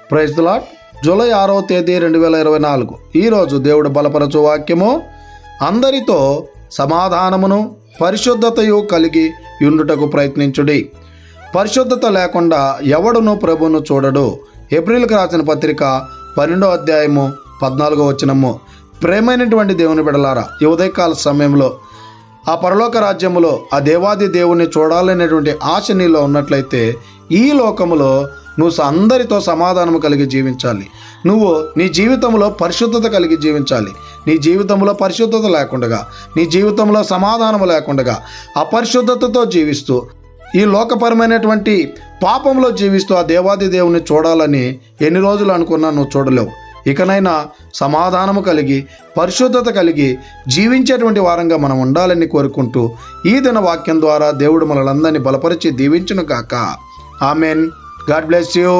Praise the lord. July 6వ తేదీ 2024. ఈరోజు దేవుడు బలపరచు వాక్యము, అందరితో సమాధానమును పరిశుద్ధతయు కలిగి యుండుటకు ప్రయత్నించుడి. పరిశుద్ధత లేకుండా ఎవడును ప్రభువును చూడడు. ఏప్రిల్కి రాసిన పత్రిక 12వ అధ్యాయము 14వ వచనము. ప్రేమైనటువంటి దేవుని బిడ్డలారా, ఈ ఉదయకాల సమయంలో ఆ పరలోక రాజ్యములో ఆ దేవాది దేవుణ్ణి చూడాలనేటువంటి ఆశ నీలో ఉన్నట్లయితే ఈ లోకములో నువ్వు అందరితో సమాధానం కలిగి జీవించాలి. నువ్వు నీ జీవితంలో పరిశుద్ధత కలిగి జీవించాలి. నీ జీవితంలో పరిశుద్ధత లేకుండా, నీ జీవితంలో సమాధానం లేకుండా అపరిశుద్ధతతో జీవిస్తూ ఈ లోకపరమైనటువంటి పాపంలో జీవిస్తూ ఆ దేవాది దేవుని చూడాలని ఎన్ని రోజులు అనుకున్నా నువ్వు చూడలేవు. ఇకనైనా సమాధానము కలిగి పరిశుద్ధత కలిగి జీవించేటువంటి వారంగా మనం ఉండాలని కోరుకుంటూ ఈ దిన వాక్యం ద్వారా దేవుడు మనలందరినీ బలపరిచి దీవించును గాక. ఆమెన్. God bless you.